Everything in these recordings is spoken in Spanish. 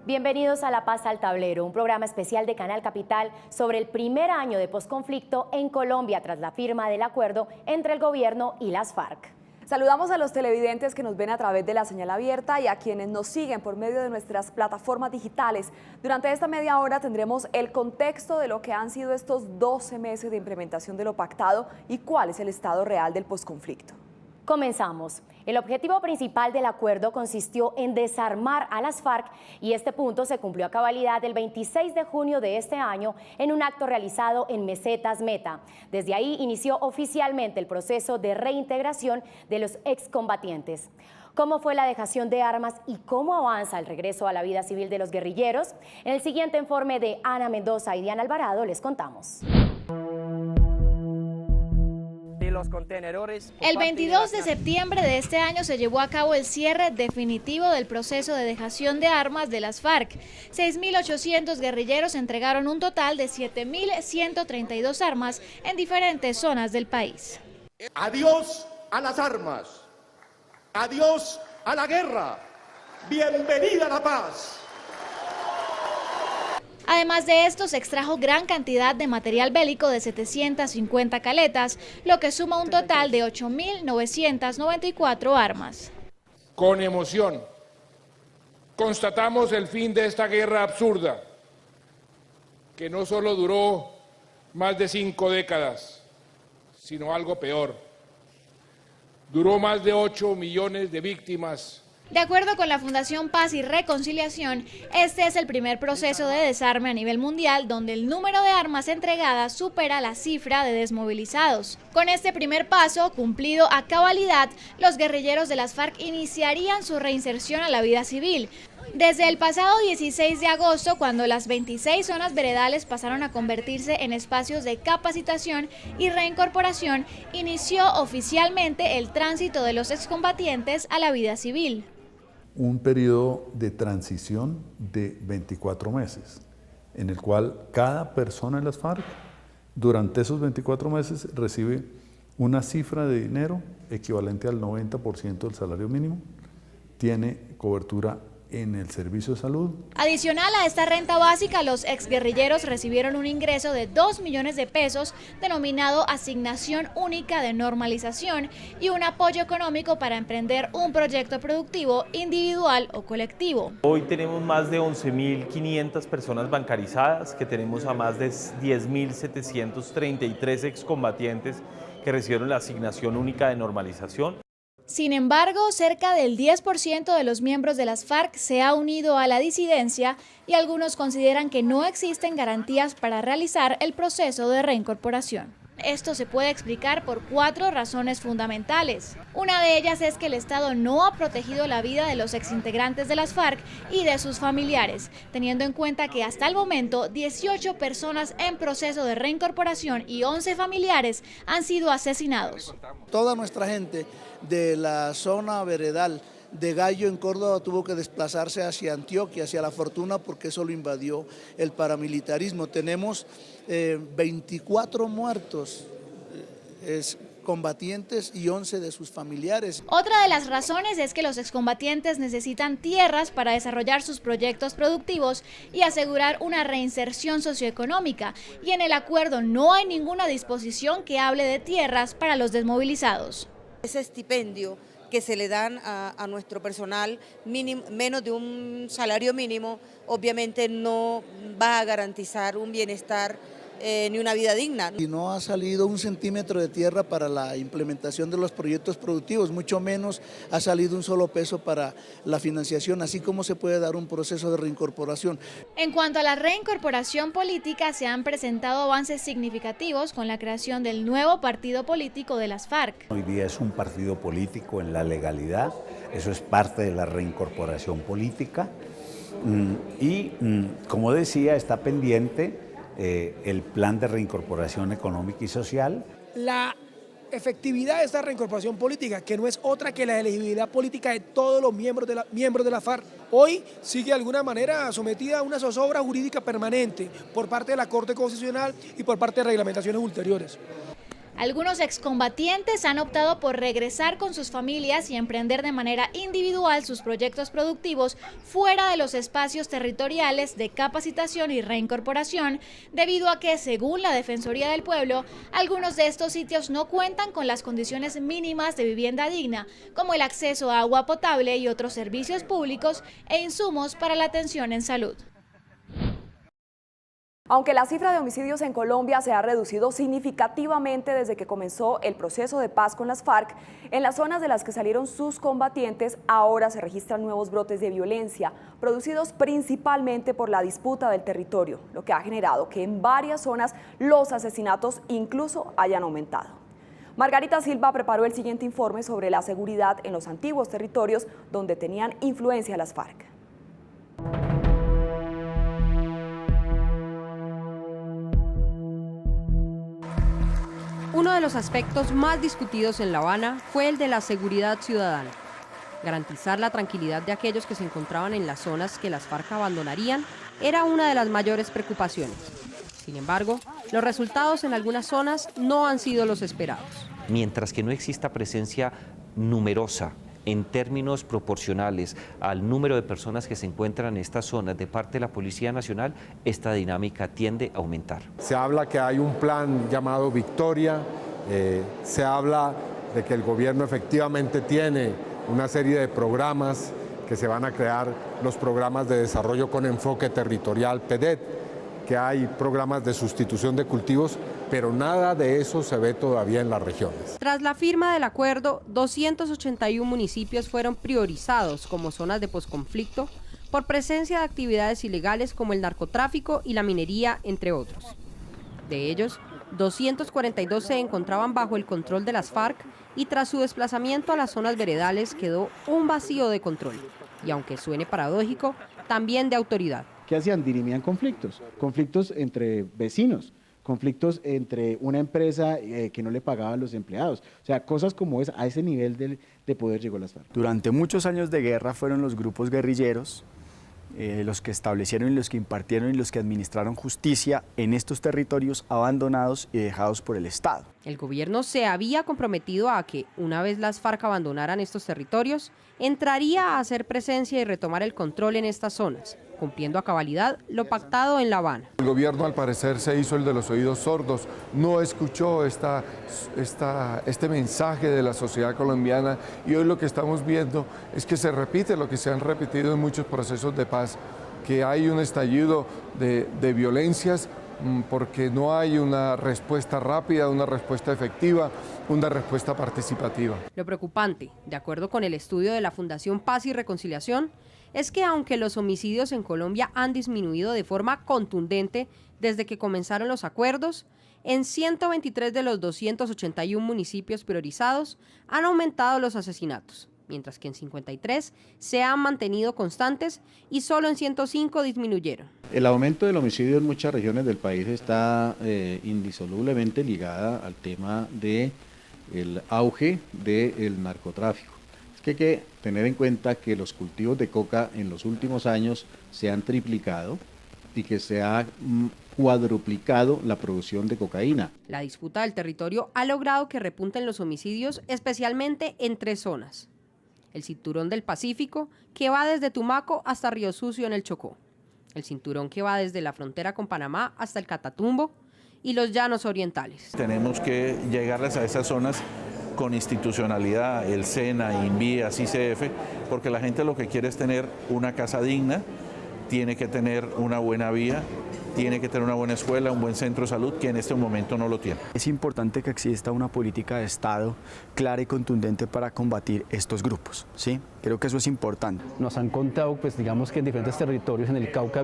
Bienvenidos a La Paz al Tablero, un programa especial de Canal Capital sobre el primer año de posconflicto en Colombia tras la firma del acuerdo entre el gobierno y las FARC. Saludamos a los televidentes que nos ven a través de la señal abierta y a quienes nos siguen por medio de nuestras plataformas digitales. Durante esta media hora tendremos el contexto de lo que han sido estos 12 meses de implementación de lo pactado y cuál es el estado real del posconflicto. Comenzamos. El objetivo principal del acuerdo consistió en desarmar a las FARC y este punto se cumplió a cabalidad el 26 de junio de este año en un acto realizado en Mesetas Meta. Desde ahí inició oficialmente el proceso de reintegración de los excombatientes. ¿Cómo fue la dejación de armas y cómo avanza el regreso a la vida civil de los guerrilleros? En el siguiente informe de Ana Mendoza y Diana Alvarado les contamos. El 22 de septiembre de este año se llevó a cabo el cierre definitivo del proceso de dejación de armas de las FARC. 6.800 guerrilleros entregaron un total de 7.132 armas en diferentes zonas del país. Adiós a las armas, adiós a la guerra, bienvenida a la paz. Además de esto, se extrajo gran cantidad de material bélico de 750 caletas, lo que suma un total de 8.994 armas. Con emoción, constatamos el fin de esta guerra absurda, que no solo duró más de 5 décadas, sino algo peor. Duró más de 8 millones de víctimas. De acuerdo con la Fundación Paz y Reconciliación, este es el primer proceso de desarme a nivel mundial donde el número de armas entregadas supera la cifra de desmovilizados. Con este primer paso, cumplido a cabalidad, los guerrilleros de las FARC iniciarían su reinserción a la vida civil. Desde el pasado 16 de agosto, cuando las 26 zonas veredales pasaron a convertirse en espacios de capacitación y reincorporación, inició oficialmente el tránsito de los excombatientes a la vida civil. Un periodo de transición de 24 meses, en el cual cada persona en las FARC, durante esos 24 meses, recibe una cifra de dinero equivalente al 90% del salario mínimo, tiene cobertura en el servicio de salud. Adicional a esta renta básica, los exguerrilleros recibieron un ingreso de 2 millones de pesos denominado Asignación Única de Normalización y un apoyo económico para emprender un proyecto productivo individual o colectivo. Hoy tenemos más de 11.500 personas bancarizadas, que tenemos a más de 10.733 excombatientes que recibieron la Asignación Única de Normalización. Sin embargo, cerca del 10% de los miembros de las FARC se ha unido a la disidencia y algunos consideran que no existen garantías para realizar el proceso de reincorporación. Esto se puede explicar por 4 razones fundamentales. Una de ellas es que el Estado no ha protegido la vida de los exintegrantes de las FARC y de sus familiares, teniendo en cuenta que hasta el momento 18 personas en proceso de reincorporación y 11 familiares han sido asesinados. Toda nuestra gente de la zona veredal de Gallo en Córdoba tuvo que desplazarse hacia Antioquia, hacia La Fortuna, porque eso lo invadió el paramilitarismo. Tenemos 24 muertos combatientes y 11 de sus familiares. Otra de las razones es que los excombatientes necesitan tierras para desarrollar sus proyectos productivos y asegurar una reinserción socioeconómica, y en el acuerdo no hay ninguna disposición que hable de tierras para los desmovilizados. Ese estipendio que se le dan a nuestro personal menos de un salario mínimo, obviamente no va a garantizar un bienestar ni una vida digna. Y no ha salido un centímetro de tierra para la implementación de los proyectos productivos, mucho menos ha salido un solo peso para la financiación, así como se puede dar un proceso de reincorporación. En cuanto a la reincorporación política, se han presentado avances significativos con la creación del nuevo partido político de las FARC. Hoy día es un partido político en la legalidad, eso es parte de la reincorporación política y, como decía, está pendiente el plan de reincorporación económica y social. La efectividad de esta reincorporación política, que no es otra que la elegibilidad política de todos los miembros de la FARC, hoy sigue de alguna manera sometida a una zozobra jurídica permanente por parte de la Corte Constitucional y por parte de reglamentaciones ulteriores. Algunos excombatientes han optado por regresar con sus familias y emprender de manera individual sus proyectos productivos fuera de los espacios territoriales de capacitación y reincorporación, debido a que, según la Defensoría del Pueblo, algunos de estos sitios no cuentan con las condiciones mínimas de vivienda digna, como el acceso a agua potable y otros servicios públicos e insumos para la atención en salud. Aunque la cifra de homicidios en Colombia se ha reducido significativamente desde que comenzó el proceso de paz con las FARC, en las zonas de las que salieron sus combatientes ahora se registran nuevos brotes de violencia, producidos principalmente por la disputa del territorio, lo que ha generado que en varias zonas los asesinatos incluso hayan aumentado. Margarita Silva preparó el siguiente informe sobre la seguridad en los antiguos territorios donde tenían influencia las FARC. Uno de los aspectos más discutidos en La Habana fue el de la seguridad ciudadana. Garantizar la tranquilidad de aquellos que se encontraban en las zonas que las FARC abandonarían era una de las mayores preocupaciones. Sin embargo, los resultados en algunas zonas no han sido los esperados. Mientras que no exista presencia numerosa en términos proporcionales al número de personas que se encuentran en estas zonas de parte de la Policía Nacional, esta dinámica tiende a aumentar. Se habla que hay un plan llamado Victoria, se habla de que el gobierno efectivamente tiene una serie de programas que se van a crear, los programas de desarrollo con enfoque territorial PEDET, que hay programas de sustitución de cultivos, pero nada de eso se ve todavía en las regiones. Tras la firma del acuerdo, 281 municipios fueron priorizados como zonas de posconflicto por presencia de actividades ilegales como el narcotráfico y la minería, entre otros. De ellos, 242 se encontraban bajo el control de las FARC y tras su desplazamiento a las zonas veredales quedó un vacío de control. Y aunque suene paradójico, también de autoridad. ¿Qué hacían? Dirimían conflictos entre vecinos, conflictos entre una empresa que no le pagaba a los empleados. O sea, cosas como esa, a ese nivel de poder llegó las FARC. Durante muchos años de guerra fueron los grupos guerrilleros los que establecieron y los que impartieron y los que administraron justicia en estos territorios abandonados y dejados por el Estado. El gobierno se había comprometido a que, una vez las FARC abandonaran estos territorios, entraría a hacer presencia y retomar el control en estas zonas, cumpliendo a cabalidad lo pactado en La Habana. El gobierno al parecer se hizo el de los oídos sordos, no escuchó este mensaje de la sociedad colombiana y hoy lo que estamos viendo es que se repite lo que se han repetido en muchos procesos de paz, que hay un estallido de violencias porque no hay una respuesta rápida, una respuesta efectiva, una respuesta participativa. Lo preocupante, de acuerdo con el estudio de la Fundación Paz y Reconciliación, es que aunque los homicidios en Colombia han disminuido de forma contundente desde que comenzaron los acuerdos, en 123 de los 281 municipios priorizados han aumentado los asesinatos, mientras que en 53 se han mantenido constantes y solo en 105 disminuyeron. El aumento del homicidio en muchas regiones del país está indisolublemente ligada al tema del auge del narcotráfico. Es que hay que tener en cuenta que los cultivos de coca en los últimos años se han triplicado y que se ha cuadruplicado la producción de cocaína. La disputa del territorio ha logrado que repunten los homicidios, especialmente en 3 zonas. El Cinturón del Pacífico, que va desde Tumaco hasta Río Sucio en el Chocó. El cinturón que va desde la frontera con Panamá hasta el Catatumbo y los Llanos Orientales. Tenemos que llegarles a esas zonas con institucionalidad, el SENA, INVIAS, ICF, porque la gente lo que quiere es tener una casa digna, tiene que tener una buena vía, tiene que tener una buena escuela, un buen centro de salud, que en este momento no lo tiene. Es importante que exista una política de Estado clara y contundente para combatir estos grupos, ¿sí? Creo que eso es importante. Nos han contado, pues digamos que en diferentes territorios en el Cauca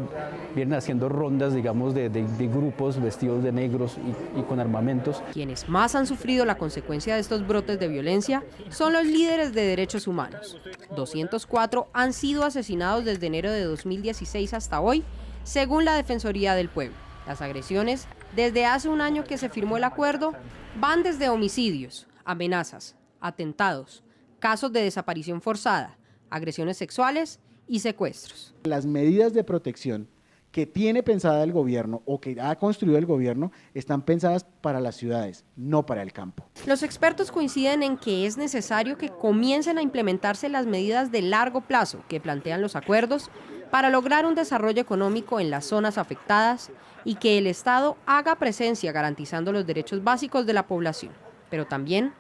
vienen haciendo rondas, digamos, de grupos vestidos de negros y con armamentos. Quienes más han sufrido la consecuencia de estos brotes de violencia son los líderes de derechos humanos. 204 han sido asesinados desde enero de 2016 hasta hoy, según la Defensoría del Pueblo. Las agresiones, desde hace un año que se firmó el acuerdo, van desde homicidios, amenazas, atentados, casos de desaparición forzada, agresiones sexuales y secuestros. Las medidas de protección que tiene pensada el gobierno o que ha construido el gobierno están pensadas para las ciudades, no para el campo. Los expertos coinciden en que es necesario que comiencen a implementarse las medidas de largo plazo que plantean los acuerdos para lograr un desarrollo económico en las zonas afectadas y que el Estado haga presencia garantizando los derechos básicos de la población, pero también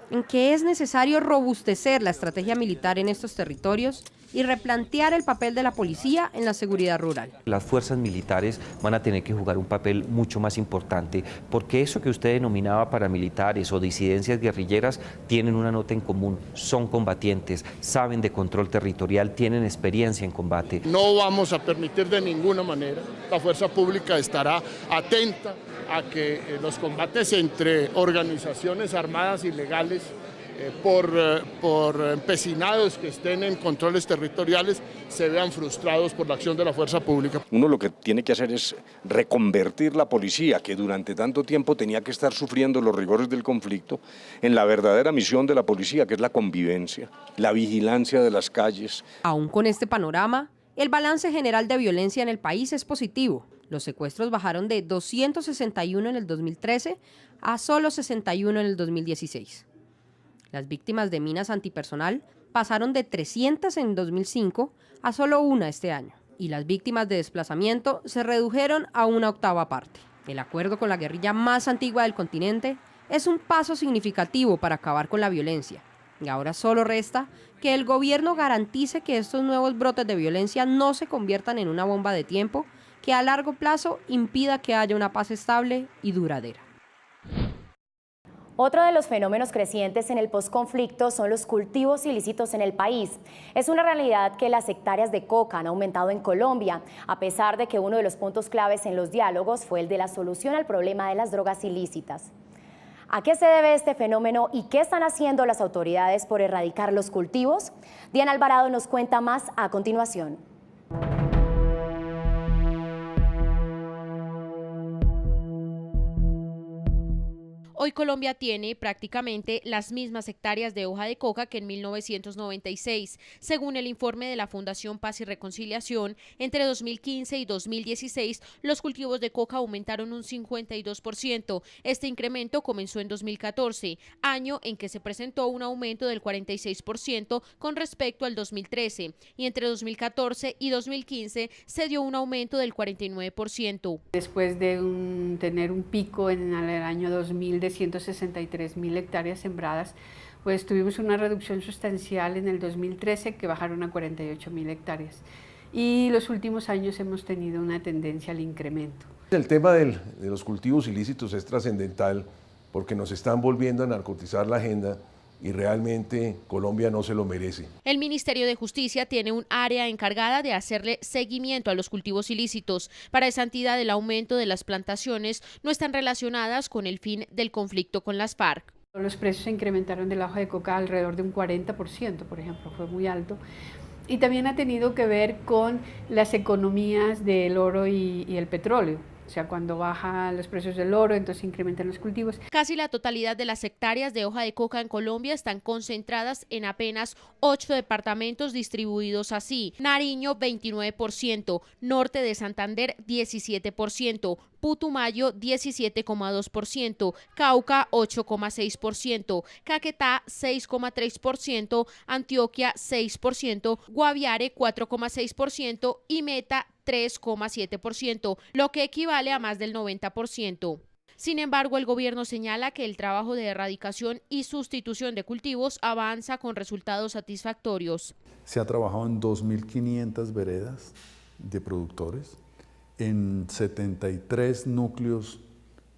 en que es necesario robustecer la estrategia militar en estos territorios y replantear el papel de la policía en la seguridad rural. Las fuerzas militares van a tener que jugar un papel mucho más importante, porque eso que usted denominaba paramilitares o disidencias guerrilleras tienen una nota en común: son combatientes, saben de control territorial, tienen experiencia en combate. No vamos a permitir de ninguna manera, la fuerza pública estará atenta a que los combates entre organizaciones armadas ilegales por empecinados que estén en controles territoriales se vean frustrados por la acción de la fuerza pública. Uno lo que tiene que hacer es reconvertir la policía, que durante tanto tiempo tenía que estar sufriendo los rigores del conflicto, en la verdadera misión de la policía, que es la convivencia, la vigilancia de las calles. Aún con este panorama, el balance general de violencia en el país es positivo. Los secuestros bajaron de 261 en el 2013 a solo 61 en el 2016. Las víctimas de minas antipersonal pasaron de 300 en 2005 a solo una este año, y las víctimas de desplazamiento se redujeron a una octava parte. El acuerdo con la guerrilla más antigua del continente es un paso significativo para acabar con la violencia, y ahora solo resta que el gobierno garantice que estos nuevos brotes de violencia no se conviertan en una bomba de tiempo que a largo plazo impida que haya una paz estable y duradera. Otro de los fenómenos crecientes en el posconflicto son los cultivos ilícitos en el país. Es una realidad que las hectáreas de coca han aumentado en Colombia, a pesar de que uno de los puntos claves en los diálogos fue el de la solución al problema de las drogas ilícitas. ¿A qué se debe este fenómeno y qué están haciendo las autoridades por erradicar los cultivos? Diana Alvarado nos cuenta más a continuación. Hoy Colombia tiene prácticamente las mismas hectáreas de hoja de coca que en 1996. Según el informe de la Fundación Paz y Reconciliación, entre 2015 y 2016 los cultivos de coca aumentaron un 52%. Este incremento comenzó en 2014, año en que se presentó un aumento del 46% con respecto al 2013, y entre 2014 y 2015 se dio un aumento del 49%. Después de tener un pico en el año 2000 de 163.000 hectáreas sembradas, pues tuvimos una reducción sustancial en el 2013 que bajaron a 48.000 hectáreas. Y los últimos años hemos tenido una tendencia al incremento. El tema de los cultivos ilícitos es trascendental porque nos están volviendo a narcotizar la agenda y realmente Colombia no se lo merece. El Ministerio de Justicia tiene un área encargada de hacerle seguimiento a los cultivos ilícitos. Para esa entidad, el aumento de las plantaciones no están relacionadas con el fin del conflicto con las FARC. Los precios se incrementaron de la hoja de coca alrededor de un 40%, por ejemplo, fue muy alto. Y también ha tenido que ver con las economías del oro y el petróleo. O sea, cuando bajan los precios del oro, entonces incrementan los cultivos. Casi la totalidad de las hectáreas de hoja de coca en Colombia están concentradas en apenas 8 departamentos distribuidos así: Nariño 29%, Norte de Santander 17%, Putumayo 17,2%, Cauca 8,6%, Caquetá 6,3%, Antioquia 6%, Guaviare 4,6% y Meta 3,7%, lo que equivale a más del 90%. Sin embargo, el gobierno señala que el trabajo de erradicación y sustitución de cultivos avanza con resultados satisfactorios. Se ha trabajado en 2.500 veredas de productores, en 73 núcleos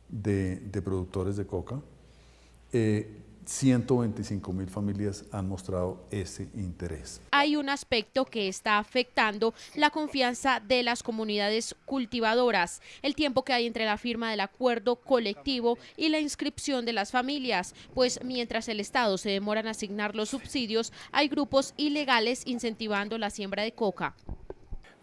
de productores de coca. 125.000 familias han mostrado ese interés. Hay un aspecto que está afectando la confianza de las comunidades cultivadoras: el tiempo que hay entre la firma del acuerdo colectivo y la inscripción de las familias, pues mientras el Estado se demora en asignar los subsidios, hay grupos ilegales incentivando la siembra de coca.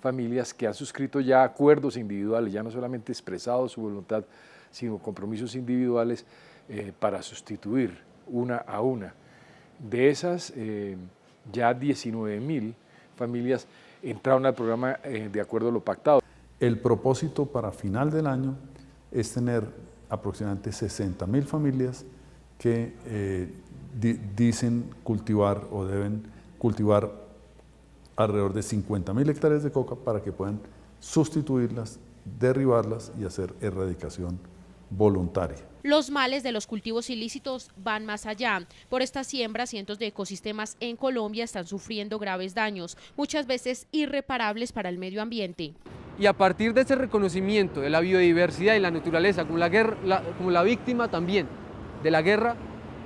Familias que han suscrito ya acuerdos individuales, ya no solamente expresado su voluntad, sino compromisos individuales para sustituir una a una. De esas, ya 19.000 familias entraron al programa de acuerdo a lo pactado. El propósito para final del año es tener aproximadamente 60.000 familias que dicen cultivar o deben cultivar alrededor de 50.000 hectáreas de coca para que puedan sustituirlas, derribarlas y hacer erradicación voluntaria. Los males de los cultivos ilícitos van más allá. Por esta siembra, cientos de ecosistemas en Colombia están sufriendo graves daños, muchas veces irreparables para el medio ambiente. Y a partir de ese reconocimiento de la biodiversidad y la naturaleza como la víctima también de la guerra,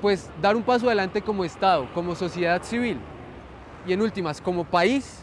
pues dar un paso adelante como Estado, como sociedad civil y en últimas como país,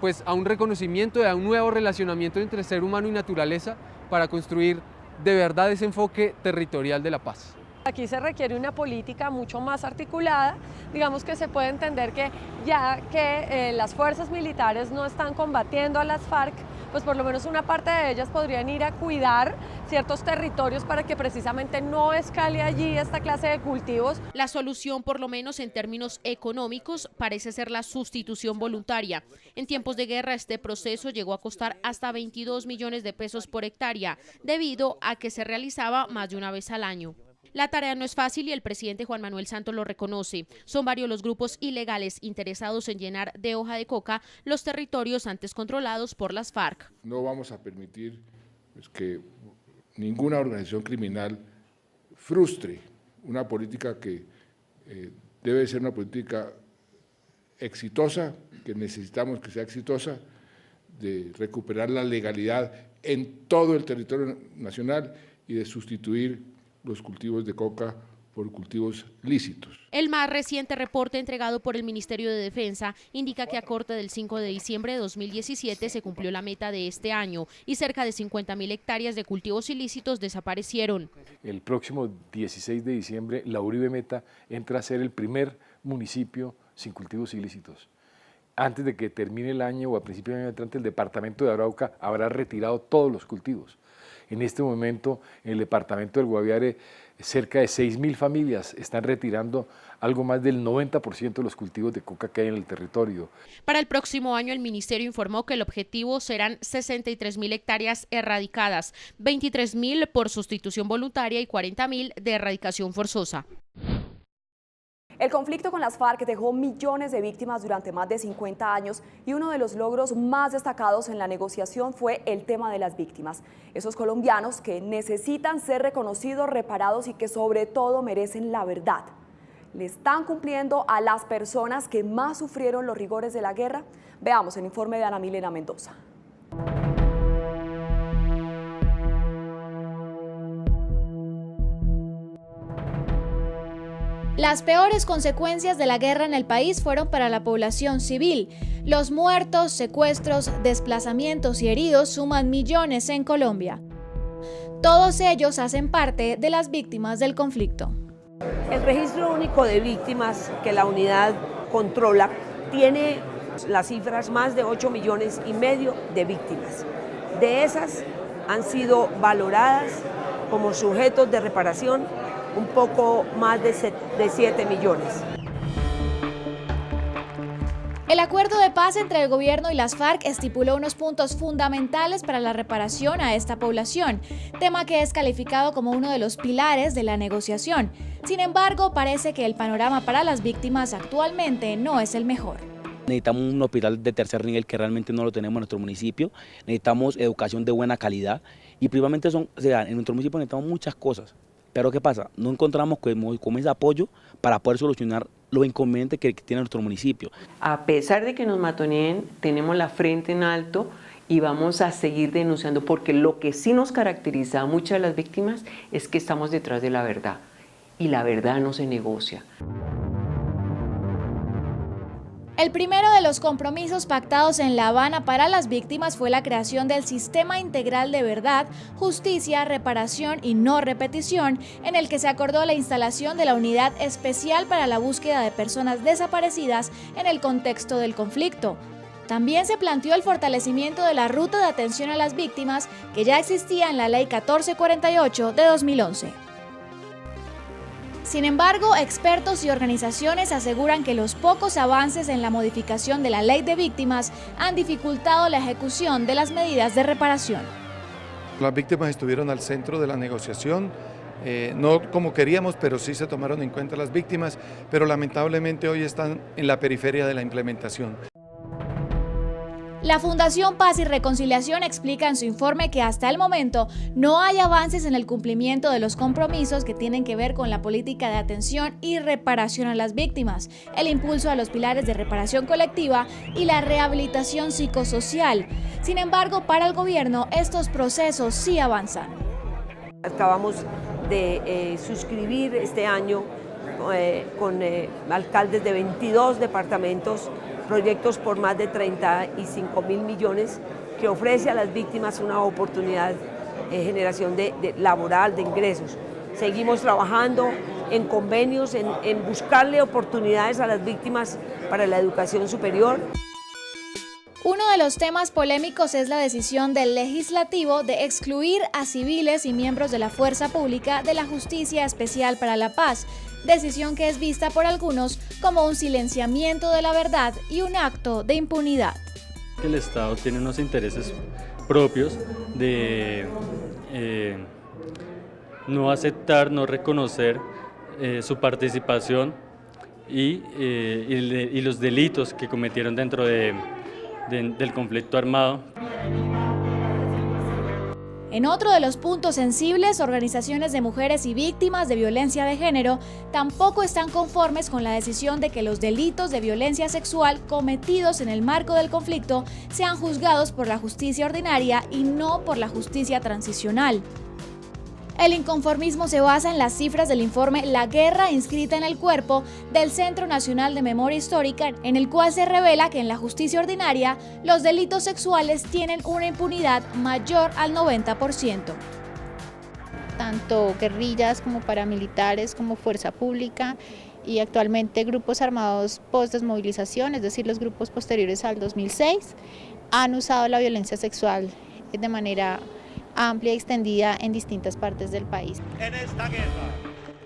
pues a un reconocimiento y a un nuevo relacionamiento entre ser humano y naturaleza para construir de verdad ese enfoque territorial de la paz. Aquí se requiere una política mucho más articulada, digamos que se puede entender que ya que las fuerzas militares no están combatiendo a las FARC, pues por lo menos una parte de ellas podrían ir a cuidar ciertos territorios para que precisamente no escale allí esta clase de cultivos. La solución, por lo menos en términos económicos, parece ser la sustitución voluntaria. En tiempos de guerra, este proceso llegó a costar hasta 22 millones de pesos por hectárea, debido a que se realizaba más de una vez al año. La tarea no es fácil y el presidente Juan Manuel Santos lo reconoce. Son varios los grupos ilegales interesados en llenar de hoja de coca los territorios antes controlados por las FARC. No vamos a permitir que ninguna organización criminal frustre una política que debe ser una política exitosa, que necesitamos que sea exitosa, de recuperar la legalidad en todo el territorio nacional y de sustituir los cultivos de coca por cultivos lícitos. El más reciente reporte entregado por el Ministerio de Defensa indica que a corte del 5 de diciembre de 2017 se cumplió la meta de este año y cerca de 50.000 hectáreas de cultivos ilícitos desaparecieron. El próximo 16 de diciembre, la Uribe Meta entra a ser el primer municipio sin cultivos ilícitos. Antes de que termine el año o a principios del año entrante, el departamento de Arauca habrá retirado todos los cultivos. En este momento, en el departamento del Guaviare, cerca de 6.000 familias están retirando algo más del 90% de los cultivos de coca que hay en el territorio. Para el próximo año, el ministerio informó que el objetivo serán 63.000 hectáreas erradicadas, 23.000 por sustitución voluntaria y 40.000 de erradicación forzosa. El conflicto con las FARC dejó millones de víctimas durante más de 50 años y uno de los logros más destacados en la negociación fue el tema de las víctimas. Esos colombianos que necesitan ser reconocidos, reparados y que sobre todo merecen la verdad. ¿Le están cumpliendo a las personas que más sufrieron los rigores de la guerra? Veamos el informe de Ana Milena Mendoza. Las peores consecuencias de la guerra en el país fueron para la población civil. Los muertos, secuestros, desplazamientos y heridos suman millones en Colombia. Todos ellos hacen parte de las víctimas del conflicto. El registro único de víctimas que la unidad controla tiene las cifras más de 8,5 millones de víctimas. De esas han sido valoradas como sujetos de reparación un poco más de 7 millones. El acuerdo de paz entre el gobierno y las FARC estipuló unos puntos fundamentales para la reparación a esta población, tema que es calificado como uno de los pilares de la negociación. Sin embargo, parece que el panorama para las víctimas actualmente no es el mejor. Necesitamos un hospital de tercer nivel que realmente no lo tenemos en nuestro municipio, necesitamos educación de buena calidad y principalmente en nuestro municipio necesitamos muchas cosas. Pero ¿qué pasa? No encontramos como ese apoyo para poder solucionar los inconvenientes que tiene nuestro municipio. A pesar de que nos matoneen, tenemos la frente en alto y vamos a seguir denunciando, porque lo que sí nos caracteriza a muchas de las víctimas es que estamos detrás de la verdad y la verdad no se negocia. El primero de los compromisos pactados en La Habana para las víctimas fue la creación del Sistema Integral de Verdad, Justicia, Reparación y No Repetición, en el que se acordó la instalación de la Unidad Especial para la Búsqueda de Personas Desaparecidas en el contexto del conflicto. También se planteó el fortalecimiento de la Ruta de Atención a las Víctimas, que ya existía en la Ley 1448 de 2011. Sin embargo, expertos y organizaciones aseguran que los pocos avances en la modificación de la ley de víctimas han dificultado la ejecución de las medidas de reparación. Las víctimas estuvieron al centro de la negociación, no como queríamos, pero sí se tomaron en cuenta las víctimas, pero lamentablemente hoy están en la periferia de la implementación. La Fundación Paz y Reconciliación explica en su informe que hasta el momento no hay avances en el cumplimiento de los compromisos que tienen que ver con la política de atención y reparación a las víctimas, el impulso a los pilares de reparación colectiva y la rehabilitación psicosocial. Sin embargo, para el gobierno estos procesos sí avanzan. Acabamos de suscribir este año con alcaldes de 22 departamentos proyectos por más de 35.000 millones que ofrece a las víctimas una oportunidad de generación laboral, de ingresos. Seguimos trabajando en convenios, en buscarle oportunidades a las víctimas para la educación superior. Uno de los temas polémicos es la decisión del legislativo de excluir a civiles y miembros de la fuerza pública de la Justicia Especial para la Paz, decisión que es vista por algunos como un silenciamiento de la verdad y un acto de impunidad. El Estado tiene unos intereses propios de no aceptar, no reconocer su participación y los delitos que cometieron dentro del conflicto armado. En otro de los puntos sensibles, organizaciones de mujeres y víctimas de violencia de género tampoco están conformes con la decisión de que los delitos de violencia sexual cometidos en el marco del conflicto sean juzgados por la justicia ordinaria y no por la justicia transicional. El inconformismo se basa en las cifras del informe La guerra inscrita en el cuerpo del Centro Nacional de Memoria Histórica, en el cual se revela que en la justicia ordinaria los delitos sexuales tienen una impunidad mayor al 90%. Tanto guerrillas como paramilitares como fuerza pública y actualmente grupos armados post-desmovilización, es decir, los grupos posteriores al 2006, han usado la violencia sexual de manera amplia y extendida en distintas partes del país. En esta guerra.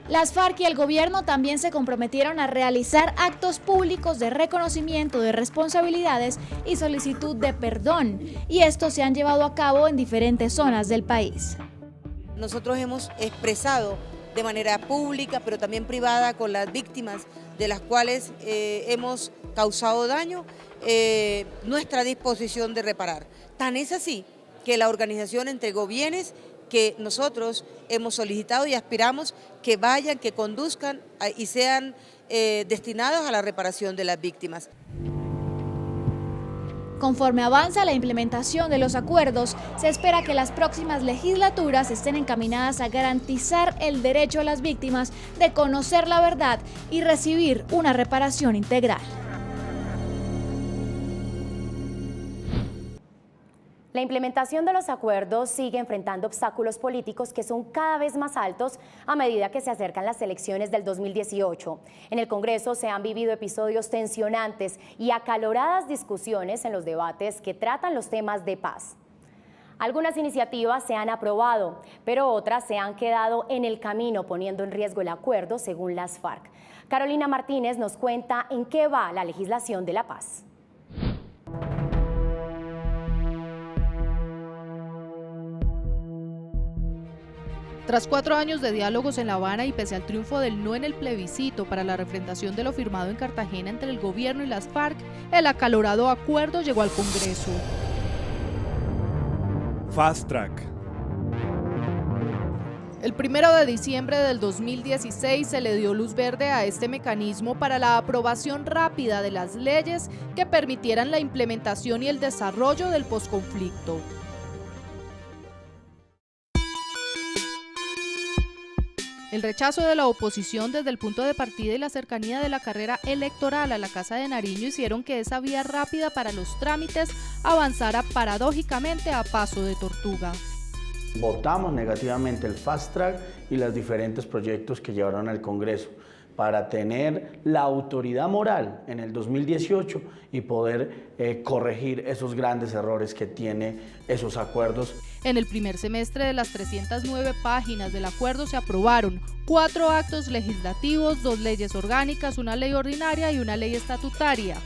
Las FARC y el gobierno también se comprometieron a realizar actos públicos de reconocimiento de responsabilidades y solicitud de perdón, y estos se han llevado a cabo en diferentes zonas del país. Nosotros hemos expresado de manera pública, pero también privada, con las víctimas de las cuales hemos causado daño, nuestra disposición de reparar. Tan es así que la organización entregó bienes que nosotros hemos solicitado y aspiramos que vayan, que conduzcan y sean destinados a la reparación de las víctimas. Conforme avanza la implementación de los acuerdos, se espera que las próximas legislaturas estén encaminadas a garantizar el derecho a las víctimas de conocer la verdad y recibir una reparación integral. La implementación de los acuerdos sigue enfrentando obstáculos políticos que son cada vez más altos a medida que se acercan las elecciones del 2018. En el Congreso se han vivido episodios tensionantes y acaloradas discusiones en los debates que tratan los temas de paz. Algunas iniciativas se han aprobado, pero otras se han quedado en el camino, poniendo en riesgo el acuerdo, según las FARC. Carolina Martínez nos cuenta en qué va la legislación de la paz. Tras 4 años de diálogos en La Habana y pese al triunfo del no en el plebiscito para la refrendación de lo firmado en Cartagena entre el gobierno y las FARC, el acalorado acuerdo llegó al Congreso. Fast Track. El 1 de diciembre del 2016 se le dio luz verde a este mecanismo para la aprobación rápida de las leyes que permitieran la implementación y el desarrollo del posconflicto. El rechazo de la oposición desde el punto de partida y la cercanía de la carrera electoral a la Casa de Nariño hicieron que esa vía rápida para los trámites avanzara paradójicamente a paso de tortuga. Votamos negativamente el Fast Track y los diferentes proyectos que llevaron al Congreso para tener la autoridad moral en el 2018 y poder corregir esos grandes errores que tiene esos acuerdos. En el primer semestre de las 309 páginas del acuerdo se aprobaron 4 actos legislativos, 2 leyes orgánicas, una ley ordinaria y una ley estatutaria.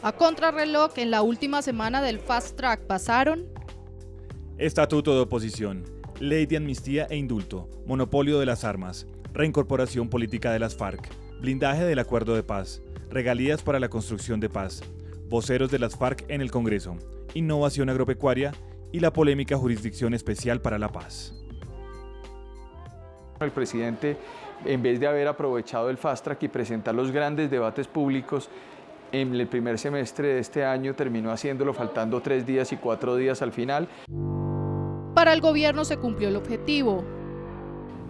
A contrarreloj, en la última semana del Fast Track pasaron: Estatuto de oposición, Ley de amnistía e indulto, monopolio de las armas, reincorporación política de las FARC, blindaje del acuerdo de paz, regalías para la construcción de paz, voceros de las FARC en el Congreso, innovación agropecuaria y la polémica jurisdicción especial para la paz. El presidente, en vez de haber aprovechado el Fast Track y presentar los grandes debates públicos en el primer semestre de este año, terminó haciéndolo faltando 3 días y 4 días al final. Para el gobierno se cumplió el objetivo.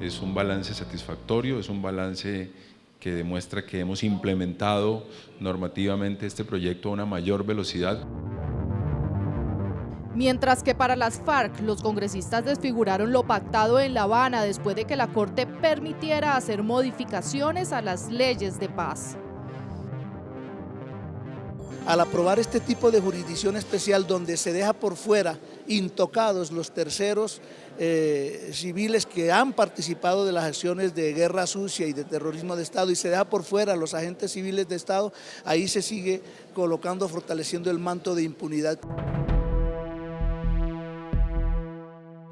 Es un balance satisfactorio, es un balance que demuestra que hemos implementado normativamente este proyecto a una mayor velocidad. Mientras que para las FARC, los congresistas desfiguraron lo pactado en La Habana después de que la Corte permitiera hacer modificaciones a las leyes de paz. Al aprobar este tipo de jurisdicción especial donde se deja por fuera intocados los terceros civiles que han participado de las acciones de guerra sucia y de terrorismo de Estado, y se deja por fuera a los agentes civiles de Estado, ahí se sigue colocando, fortaleciendo el manto de impunidad.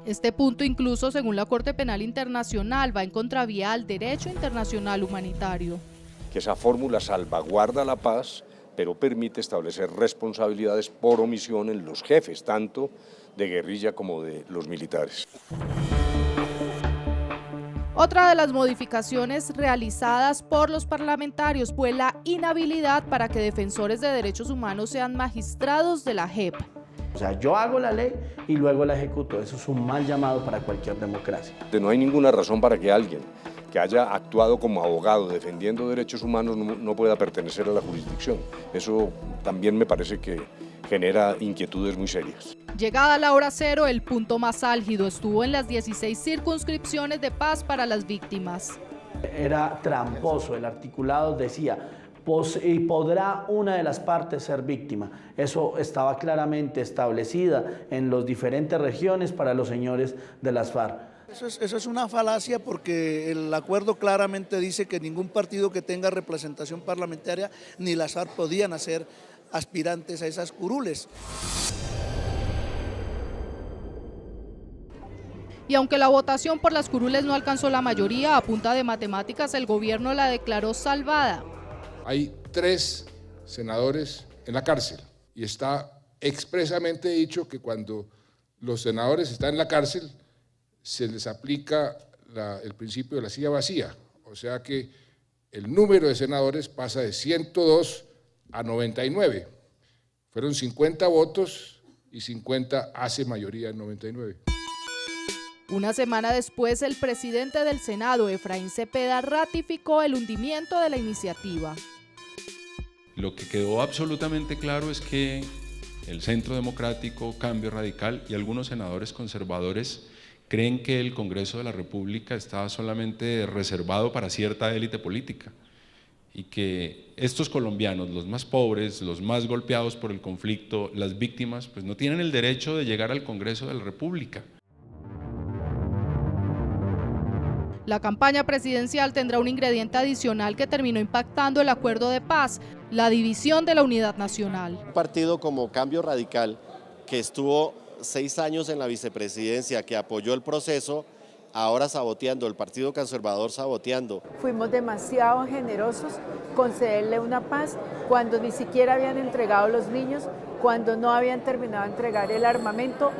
Este punto, incluso según la Corte Penal Internacional, va en contravía al derecho internacional humanitario. Que esa fórmula salvaguarda la paz, pero permite establecer responsabilidades por omisión en los jefes, tanto de guerrilla como de los militares. Otra de las modificaciones realizadas por los parlamentarios fue la inhabilidad para que defensores de derechos humanos sean magistrados de la JEP. O sea, yo hago la ley y luego la ejecuto. Eso es un mal llamado para cualquier democracia. No hay ninguna razón para que alguien que haya actuado como abogado defendiendo derechos humanos no pueda pertenecer a la jurisdicción. Eso también me parece que genera inquietudes muy serias. Llegada la hora cero, el punto más álgido estuvo en las 16 circunscripciones de paz para las víctimas. Era tramposo, el articulado decía: y podrá una de las partes ser víctima. Eso estaba claramente establecida en las diferentes regiones para los señores de las FARC. Eso es una falacia, porque el acuerdo claramente dice que ningún partido que tenga representación parlamentaria ni las FARC podían ser aspirantes a esas curules. Y aunque la votación por las curules no alcanzó la mayoría, a punta de matemáticas el gobierno la declaró salvada. Hay 3 senadores en la cárcel y está expresamente dicho que cuando los senadores están en la cárcel se les aplica el principio de la silla vacía, o sea que el número de senadores pasa de 102 a 99. Fueron 50 votos y 50 hace mayoría en 99. Una semana después, el presidente del Senado, Efraín Cepeda, ratificó el hundimiento de la iniciativa. Lo que quedó absolutamente claro es que el Centro Democrático, Cambio Radical y algunos senadores conservadores creen que el Congreso de la República está solamente reservado para cierta élite política y que estos colombianos, los más pobres, los más golpeados por el conflicto, las víctimas, pues no tienen el derecho de llegar al Congreso de la República. La campaña presidencial tendrá un ingrediente adicional que terminó impactando el acuerdo de paz: la división de la unidad nacional. Un partido como Cambio Radical, que estuvo 6 años en la vicepresidencia, que apoyó el proceso, ahora saboteando, el Partido Conservador saboteando. Fuimos demasiado generosos con cederle una paz cuando ni siquiera habían entregado los niños, cuando no habían terminado de entregar el armamento.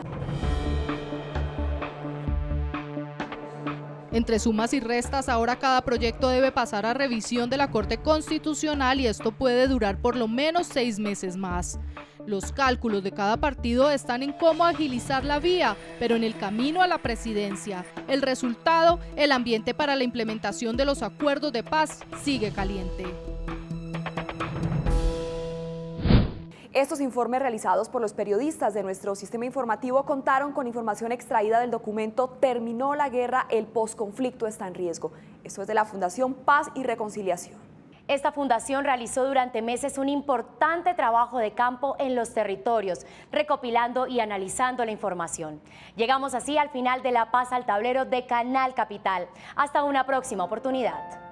Entre sumas y restas, ahora cada proyecto debe pasar a revisión de la Corte Constitucional y esto puede durar por lo menos 6 meses más. Los cálculos de cada partido están en cómo agilizar la vía, pero en el camino a la presidencia, el resultado, el ambiente para la implementación de los acuerdos de paz sigue caliente. Estos informes realizados por los periodistas de nuestro sistema informativo contaron con información extraída del documento Terminó la guerra, el posconflicto está en riesgo. Esto es de la Fundación Paz y Reconciliación. Esta fundación realizó durante meses un importante trabajo de campo en los territorios, recopilando y analizando la información. Llegamos así al final de La Paz al Tablero de Canal Capital. Hasta una próxima oportunidad.